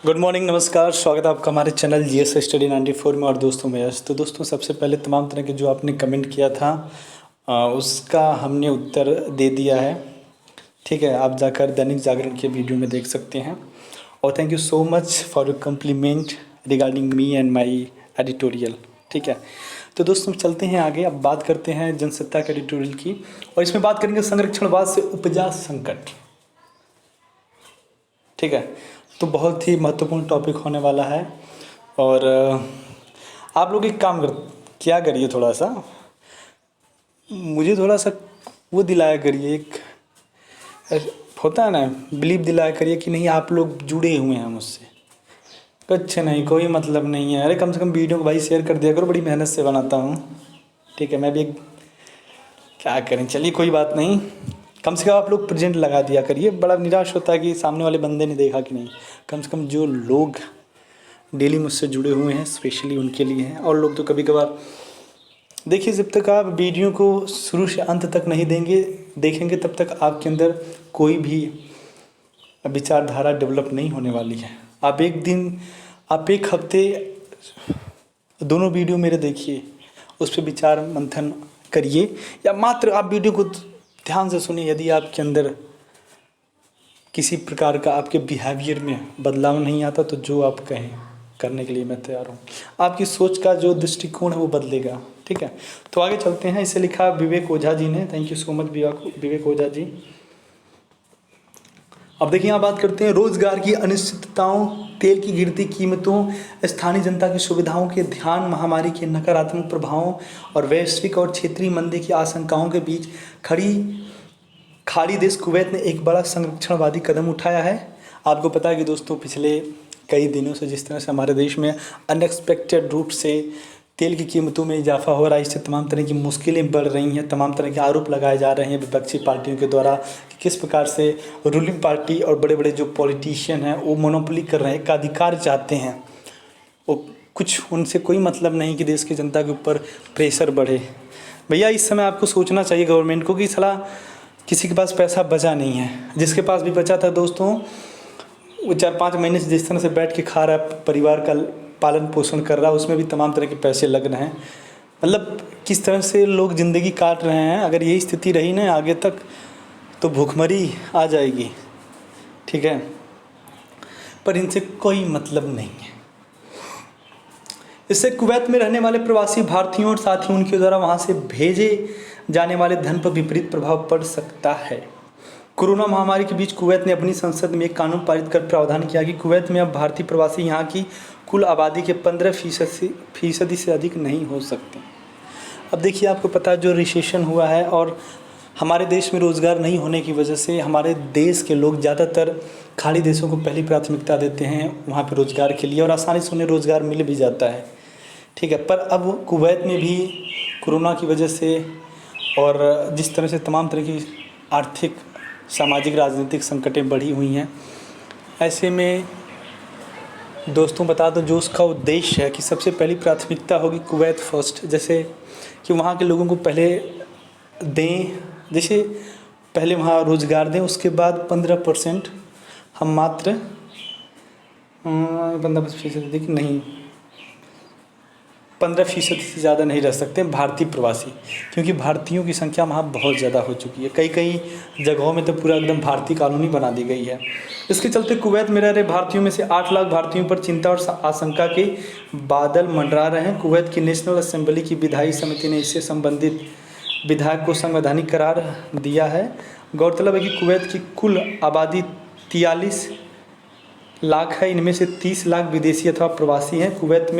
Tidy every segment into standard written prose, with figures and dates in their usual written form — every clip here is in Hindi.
गुड मॉर्निंग, नमस्कार। स्वागत है आपका हमारे चैनल जीएस स्टडी 94 में। और दोस्तों मैं यश। तो दोस्तों सबसे पहले तमाम तरह के जो आपने कमेंट किया था उसका हमने उत्तर दे दिया है। ठीक है, आप जाकर दैनिक जागरण के वीडियो में देख सकते हैं। और thank you so much for your complement regarding me and my editorial. ठीक है, तो दोस्तों चलते हैं आगे। अब बात करते हैं जनसत्ता के एडिटोरियल की, और इसमें बात करेंगे संरक्षणवाद से उपजा संकट। ठीक है, तो बहुत ही महत्वपूर्ण टॉपिक होने वाला है। और आप लोग एक काम क्या करिए, थोड़ा सा मुझे थोड़ा सा वो दिलाया करिए, एक होता है ना, बिलीव दिलाया करिए कि नहीं आप लोग जुड़े हुए हैं मुझसे। कुछ नहीं, कोई मतलब नहीं है। अरे कम से कम वीडियो को भाई शेयर कर दिया करो, बड़ी मेहनत से बनाता हूँ। ठीक है, मैं भी क्या करें, चलिए कोई बात नहीं। कम से कम आप लोग प्रेजेंट लगा दिया करिए। बड़ा निराश होता है कि सामने वाले बंदे ने देखा कि नहीं। कम से कम जो लोग डेली मुझसे जुड़े हुए हैं स्पेशली उनके लिए हैं। और लोग तो कभी कभार देखिए, जब तक आप वीडियो को शुरू से अंत तक नहीं देखेंगे तब तक आपके अंदर कोई भी विचारधारा डेवलप नहीं होने वाली है। आप एक हफ्ते दोनों वीडियो मेरे देखिए, उस पर विचार मंथन करिए, या मात्र आप वीडियो को ध्यान से सुनिए। यदि आपके अंदर किसी प्रकार का आपके बिहेवियर में बदलाव नहीं आता तो जो आप कहें करने के लिए मैं तैयार हूँ। आपकी सोच का जो दृष्टिकोण है वो बदलेगा। ठीक है, तो आगे चलते हैं। इसे लिखा विवेक ओझा जी ने। थैंक यू सो मच विवेक ओझा जी। अब देखिए, यहाँ बात करते हैं रोजगार की अनिश्चितताओं, तेल की गिरती कीमतों, स्थानीय जनता की सुविधाओं के ध्यान, महामारी के नकारात्मक प्रभावों और वैश्विक और क्षेत्रीय मंदी की आशंकाओं के बीच खाड़ी देश कुवैत ने एक बड़ा संरक्षणवादी कदम उठाया है। आपको पता है कि दोस्तों पिछले कई दिनों से जिस तरह से हमारे देश में अनएक्सपेक्टेड रूप से तेल की कीमतों में इजाफा हो रहा है, इससे तमाम तरह की मुश्किलें बढ़ रही हैं। तमाम तरह के आरोप लगाए जा रहे हैं विपक्षी पार्टियों के द्वारा कि किस प्रकार से रूलिंग पार्टी और बड़े बड़े जो पॉलिटिशियन हैं वो मोनोपोली कर रहे हैं, एक अधिकार चाहते हैं। वो कुछ उनसे कोई मतलब नहीं कि देश की जनता के ऊपर प्रेशर बढ़े। भैया इस समय आपको सोचना चाहिए गवर्नमेंट को कि साला किसी के पास पैसा बचा नहीं है। जिसके पास भी बचा था दोस्तों, वो 4-5 महीने से जिस तरह से बैठ के खा रहा है, परिवार का पालन पोषण कर रहा है, उसमें भी तमाम तरह के पैसे लग रहे हैं। मतलब किस तरह से लोग ज़िंदगी काट रहे हैं। अगर यही स्थिति रही ना आगे तक तो भूखमरी आ जाएगी। ठीक है, पर इनसे कोई मतलब नहीं है। इससे कुवैत में रहने वाले प्रवासी भारतीयों और साथ ही उनके द्वारा वहाँ से भेजे जाने वाले धन पर विपरीत प्रभाव पड़ सकता है। कोरोना महामारी के बीच कुवैत ने अपनी संसद में एक कानून पारित कर प्रावधान किया कि कुवैत में अब भारतीय प्रवासी यहाँ की कुल आबादी के 15% से अधिक नहीं हो सकते। अब देखिए, आपको पता है जो रिसेशन हुआ है और हमारे देश में रोज़गार नहीं होने की वजह से हमारे देश के लोग ज़्यादातर खाड़ी देशों को पहली प्राथमिकता देते हैं वहाँ पर रोज़गार के लिए, और आसानी से उन्हें रोज़गार मिल भी जाता है। ठीक है, पर अब कुवैत में भी कोरोना की वजह से और जिस तरह से तमाम तरह की आर्थिक, सामाजिक, राजनीतिक संकटें बढ़ी हुई हैं, ऐसे में दोस्तों बता दो जो उसका उद्देश्य है कि सबसे पहली प्राथमिकता होगी कुवैत फर्स्ट। जैसे कि वहाँ के लोगों को पहले दें, जैसे पहले वहाँ रोज़गार दें, उसके बाद 15% हम मात्र 15% नहीं 15% से ज़्यादा नहीं रह सकते भारतीय प्रवासी, क्योंकि भारतीयों की संख्या वहाँ बहुत ज़्यादा हो चुकी है। कई कई जगहों में तो पूरा एकदम भारतीय कॉलोनी बना दी गई है। इसके चलते कुवैत में रह रहे भारतीयों में से 8 लाख भारतीयों पर चिंता और आशंका के बादल मंडरा रहे हैं। कुवैत की नेशनल असेंबली की विधायी समिति ने इससे संबंधित विधायक को संवैधानिक करार दिया है। गौरतलब है कि कुवैत की कुल आबादी 43 लाख है। इनमें से 30 लाख विदेशी अथवा प्रवासी हैं। कुवैत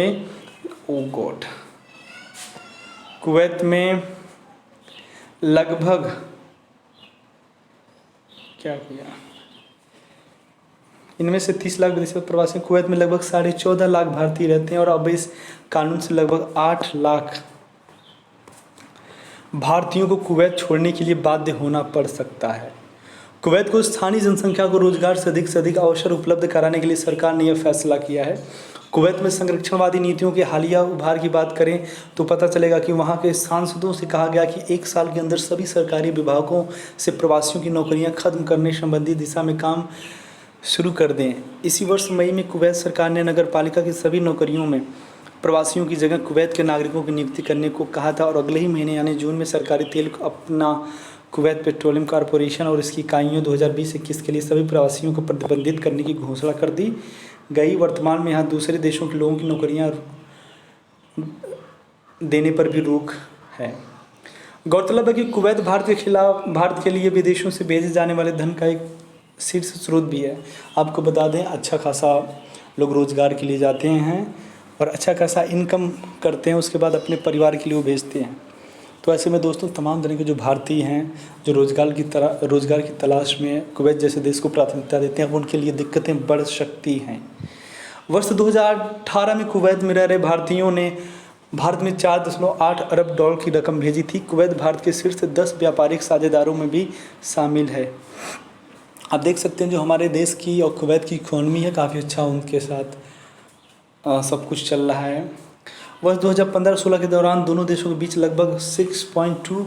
में लगभग क्या किया, इनमें से 30 लाख विदेशी प्रवासी। कुवैत में लगभग 14.5 लाख भारतीय रहते हैं और अब इस कानून से लगभग 8 लाख भारतीयों को कुवैत छोड़ने के लिए बाध्य होना पड़ सकता है। कुवैत को स्थानीय जनसंख्या को रोजगार से अधिक अवसर उपलब्ध कराने के लिए सरकार ने यह फैसला किया है। कुवैत में संरक्षणवादी नीतियों के हालिया उभार की बात करें तो पता चलेगा कि वहाँ के सांसदों से कहा गया कि 1 साल के अंदर सभी सरकारी विभागों से प्रवासियों की नौकरियां खत्म करने संबंधी दिशा में काम शुरू कर दें। इसी वर्ष मई में कुवैत सरकार ने नगर पालिका की सभी नौकरियों में प्रवासियों की जगह कुवैत के नागरिकों की नियुक्ति करने को कहा था और अगले ही महीने यानी जून में सरकारी तेल को अपना कुवैत पेट्रोलियम कॉरपोरेशन और इसकी इकाइयों 2020-21 के लिए सभी प्रवासियों को प्रतिबंधित करने की घोषणा कर दी गई। वर्तमान में यहाँ दूसरे देशों के लोगों की नौकरियाँ देने पर भी रोक है। गौरतलब है कि कुवैत भारत के लिए विदेशों से भेजे जाने वाले धन का एक शीर्ष स्रोत भी है। आपको बता दें, अच्छा खासा लोग रोज़गार के लिए जाते हैं और अच्छा खासा इनकम करते हैं, उसके बाद अपने परिवार के लिए वो भेजते हैं। तो ऐसे में दोस्तों, तमाम तरह के जो भारतीय हैं जो रोज़गार की तलाश में कुवैत जैसे देश को प्राथमिकता देते हैं, अब उनके लिए दिक्कतें बढ़ सकती हैं। वर्ष 2018 में कुवैत में रह रहे भारतीयों ने भारत में 4.8 अरब डॉलर की रकम भेजी थी। कुवैत भारत के शीर्ष 10 व्यापारिक साझेदारों में भी शामिल है। आप देख सकते हैं जो हमारे देश की और कुवैत की इकोनॉमी है, काफ़ी अच्छा उनके साथ सब कुछ चल रहा है। वर्ष 2015-16 के दौरान दोनों देशों के बीच लगभग 6.2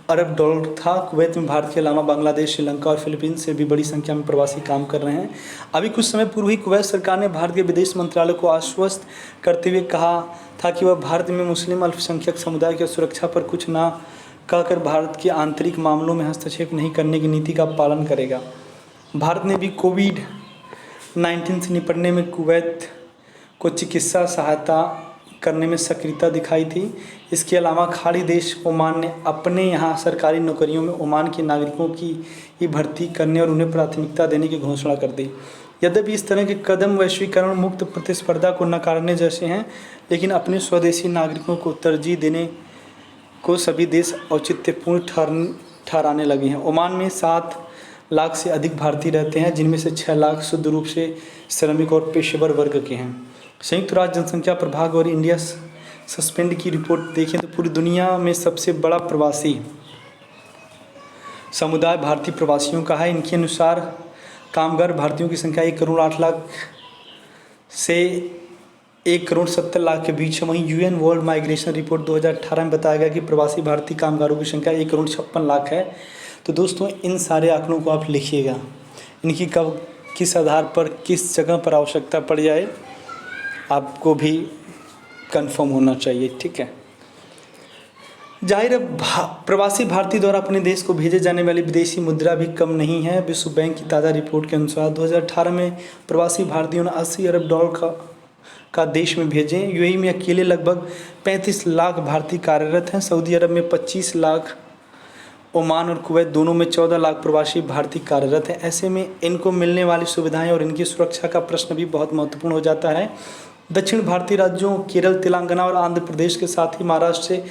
अरब डॉलर था। कुवैत में भारत के अलावा बांग्लादेश, श्रीलंका और फिलीपींस से भी बड़ी संख्या में प्रवासी काम कर रहे हैं। अभी कुछ समय पूर्व ही कुवैत सरकार ने भारत के विदेश मंत्रालय को आश्वस्त करते हुए कहा था कि वह भारत में मुस्लिम अल्पसंख्यक समुदाय की सुरक्षा पर कुछ न कहकर भारत के आंतरिक मामलों में हस्तक्षेप नहीं करने की नीति का पालन करेगा। भारत ने भी कोविड-19 से निपटने में कुवैत को चिकित्सा सहायता करने में सक्रियता दिखाई थी। इसके अलावा खाड़ी देश ओमान ने अपने यहाँ सरकारी नौकरियों में ओमान के नागरिकों की ही भर्ती करने और उन्हें प्राथमिकता देने की घोषणा कर दी। यद्यपि इस तरह के कदम वैश्वीकरण मुक्त प्रतिस्पर्धा को नकारने जैसे हैं, लेकिन अपने स्वदेशी नागरिकों को तरजीह देने को सभी देश औचित्यपूर्ण ठहराने लगे हैं। ओमान में 7 लाख से अधिक भारतीय रहते हैं, जिनमें से 6 लाख शुद्ध रूप से श्रमिक और पेशेवर वर्ग के हैं। संयुक्त राष्ट्र जनसंख्या प्रभाग और इंडिया सस्पेंड की रिपोर्ट देखें तो पूरी दुनिया में सबसे बड़ा प्रवासी समुदाय भारतीय प्रवासियों का है। इनके अनुसार कामगार भारतीयों की संख्या 1 करोड़ 8 लाख से 1 करोड़ 70 लाख के बीच है। वहीं यूएन वर्ल्ड माइग्रेशन रिपोर्ट 2018 में बताया गया कि प्रवासी भारतीय कामगारों की संख्या 1 करोड़ 56 लाख है। तो दोस्तों, इन सारे आंकड़ों को आप लिखिएगा, इनकी कब किस आधार पर किस जगह पर आवश्यकता पड़ जाए आपको भी कंफर्म होना चाहिए, ठीक है। जाहिर है प्रवासी भारतीय द्वारा अपने देश को भेजे जाने वाली विदेशी मुद्रा भी कम नहीं है। विश्व बैंक की ताज़ा रिपोर्ट के अनुसार 2018 में प्रवासी भारतीयों ने 80 अरब डॉलर का देश में भेजे। यूएई में अकेले लगभग 35 लाख भारतीय कार्यरत हैं। सऊदी अरब में 25 लाख, ओमान और कुवैत दोनों में 14 लाख प्रवासी भारतीय कार्यरत हैं। ऐसे में इनको मिलने वाली सुविधाएं और इनकी सुरक्षा का प्रश्न भी बहुत महत्वपूर्ण हो जाता है। दक्षिण भारतीय राज्यों केरल, तेलंगाना और आंध्र प्रदेश के साथ ही महाराष्ट्र से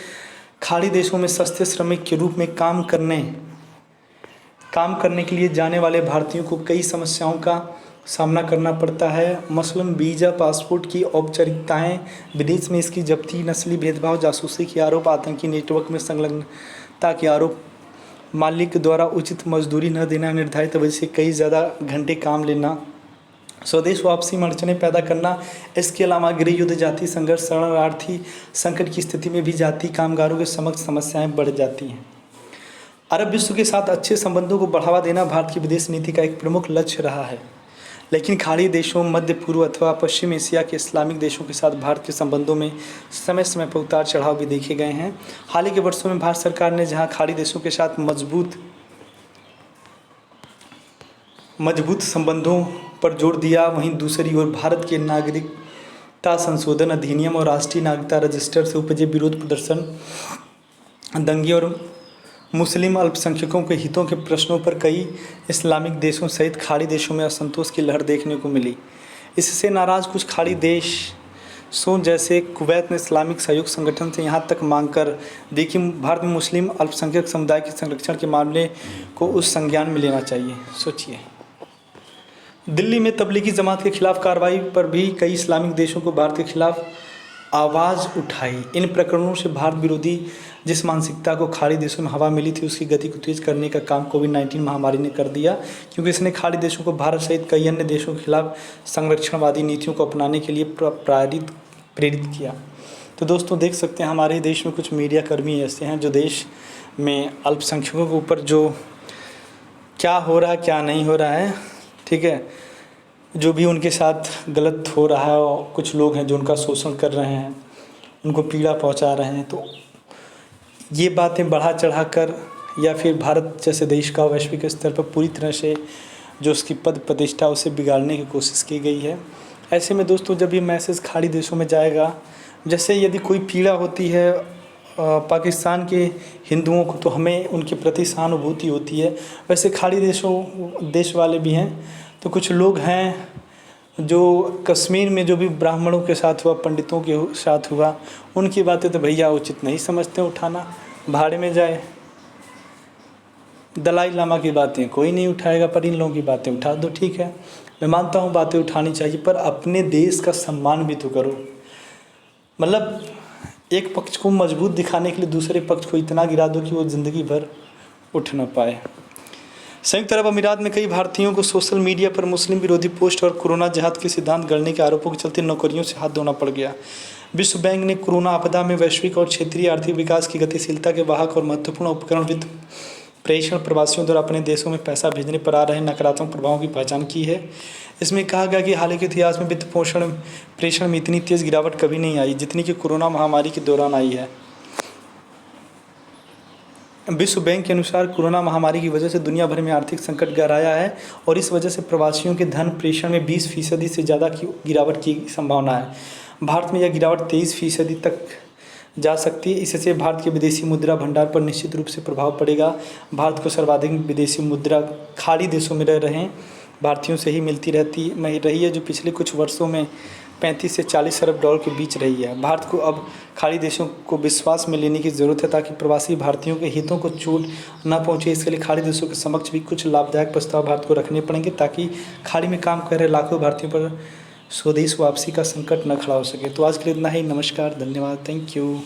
खाड़ी देशों में सस्ते श्रमिक के रूप में काम करने के लिए जाने वाले भारतीयों को कई समस्याओं का सामना करना पड़ता है। मसलन वीज़ा, पासपोर्ट की औपचारिकताएं, विदेश में इसकी जब्ती, नस्ली भेदभाव, जासूसी के आरोप, आतंकी नेटवर्क में संलग्नता के आरोप, मालिक द्वारा उचित मजदूरी न देना, निर्धारित अवधि से कई ज़्यादा घंटे काम लेना, स्वदेश वापसी में अड़चने पैदा करना। इसके अलावा गृह युद्ध, जाति संघर्ष, शरणार्थी संकट की स्थिति में भी जाति कामगारों के समक्ष समस्याएं बढ़ जाती हैं। अरब विश्व के साथ अच्छे संबंधों को बढ़ावा देना भारत की विदेश नीति का एक प्रमुख लक्ष्य रहा है, लेकिन खाड़ी देशों, मध्य पूर्व अथवा पश्चिम एशिया के इस्लामिक देशों के साथ भारत के संबंधों में समय समय पर उतार चढ़ाव भी देखे गए हैं। हाल ही के वर्षों में भारत सरकार ने जहां खाड़ी देशों के साथ मजबूत संबंधों पर जोर दिया, वहीं दूसरी ओर भारत के नागरिकता संशोधन अधिनियम और राष्ट्रीय नागरिकता रजिस्टर से उपजे विरोध प्रदर्शन, दंगे और मुस्लिम अल्पसंख्यकों के हितों के प्रश्नों पर कई इस्लामिक देशों सहित खाड़ी देशों में असंतोष की लहर देखने को मिली। इससे नाराज़ कुछ खाड़ी देशों जैसे कुवैत ने इस्लामिक सहयोग संगठन से यहाँ तक मांग कर दी कि भारत में मुस्लिम अल्पसंख्यक समुदाय के संरक्षण के मामले को उस संज्ञान में लेना चाहिए। सोचिए, दिल्ली में तबलीगी जमात के खिलाफ कार्रवाई पर भी कई इस्लामिक देशों को भारत के खिलाफ आवाज़ उठाई। इन प्रकरणों से भारत विरोधी जिस मानसिकता को खाड़ी देशों में हवा मिली थी, उसकी गति को तेज करने का काम कोविड-19 महामारी ने कर दिया, क्योंकि इसने खाड़ी देशों को भारत सहित कई अन्य देशों के खिलाफ संरक्षणवादी नीतियों को अपनाने के लिए प्रेरित किया। तो दोस्तों, देख सकते हैं हमारे देश में कुछ मीडिया कर्मी ऐसे हैं जो देश में अल्पसंख्यकों के ऊपर जो क्या हो रहा है क्या नहीं हो रहा है, ठीक है। जो भी उनके साथ गलत हो रहा है और कुछ लोग हैं जो उनका शोषण कर रहे हैं, उनको पीड़ा पहुंचा रहे हैं, तो ये बातें बढ़ा चढ़ा कर या फिर भारत जैसे देश का वैश्विक स्तर पर पूरी तरह से जो उसकी पद प्रतिष्ठा उसे बिगाड़ने की कोशिश की गई है। ऐसे में दोस्तों जब ये मैसेज खाड़ी देशों में जाएगा, जैसे यदि कोई पीड़ा होती है पाकिस्तान के हिंदुओं को तो हमें उनके प्रति सहानुभूति होती है, वैसे खाड़ी देश वाले भी हैं। तो कुछ लोग हैं जो कश्मीर में जो भी ब्राह्मणों के साथ हुआ, पंडितों के साथ हुआ, उनकी बातें तो भैया उचित नहीं समझते उठाना, भाड़े में जाए। दलाई लामा की बातें कोई नहीं उठाएगा, पर इन लोगों की बातें उठा दो, ठीक है। मैं मानता हूँ बातें उठानी चाहिए, पर अपने देश का सम्मान भी तो करो। मतलब एक पक्ष को मजबूत दिखाने के लिए दूसरे पक्ष को इतना गिरा दो कि वो ज़िंदगी भर उठ ना पाए। संयुक्त अरब अमीरात में कई भारतीयों को सोशल मीडिया पर मुस्लिम विरोधी पोस्ट और कोरोना जिहाद के सिद्धांत गढ़ने के आरोपों के चलते नौकरियों से हाथ धोना पड़ गया। विश्व बैंक ने कोरोना आपदा में वैश्विक और क्षेत्रीय आर्थिक विकास की गतिशीलता के वाहक और महत्वपूर्ण उपकरण वित्त प्रेषण प्रवासियों द्वारा अपने देशों में पैसा भेजने पर आ रहे नकारात्मक प्रभावों की पहचान की है। इसमें कहा गया कि हाल के इतिहास में वित्त प्रेषण में इतनी तेज़ गिरावट कभी नहीं आई जितनी कि कोरोना महामारी के दौरान आई है। विश्व बैंक के अनुसार कोरोना महामारी की वजह से दुनिया भर में आर्थिक संकट गहराया है और इस वजह से प्रवासियों के धन प्रेषण में 20% से ज़्यादा की गिरावट की संभावना है। भारत में यह गिरावट 23% तक जा सकती है। इससे भारत के विदेशी मुद्रा भंडार पर निश्चित रूप से प्रभाव पड़ेगा। भारत को सर्वाधिक विदेशी मुद्रा खाड़ी देशों में रह रहे भारतीयों से ही मिलती रही है, जो पिछले कुछ वर्षों में 35 से 40 अरब डॉलर के बीच रही है। भारत को अब खाड़ी देशों को विश्वास में लेने की ज़रूरत है ताकि प्रवासी भारतीयों के हितों को चोट न पहुंचे। इसके लिए खाड़ी देशों के समक्ष भी कुछ लाभदायक प्रस्ताव भारत को रखने पड़ेंगे ताकि खाड़ी में काम कर रहे लाखों भारतीयों पर स्वदेश वापसी का संकट न खड़ा हो सके। तो आज के लिए इतना ही। नमस्कार, धन्यवाद, थैंक यू।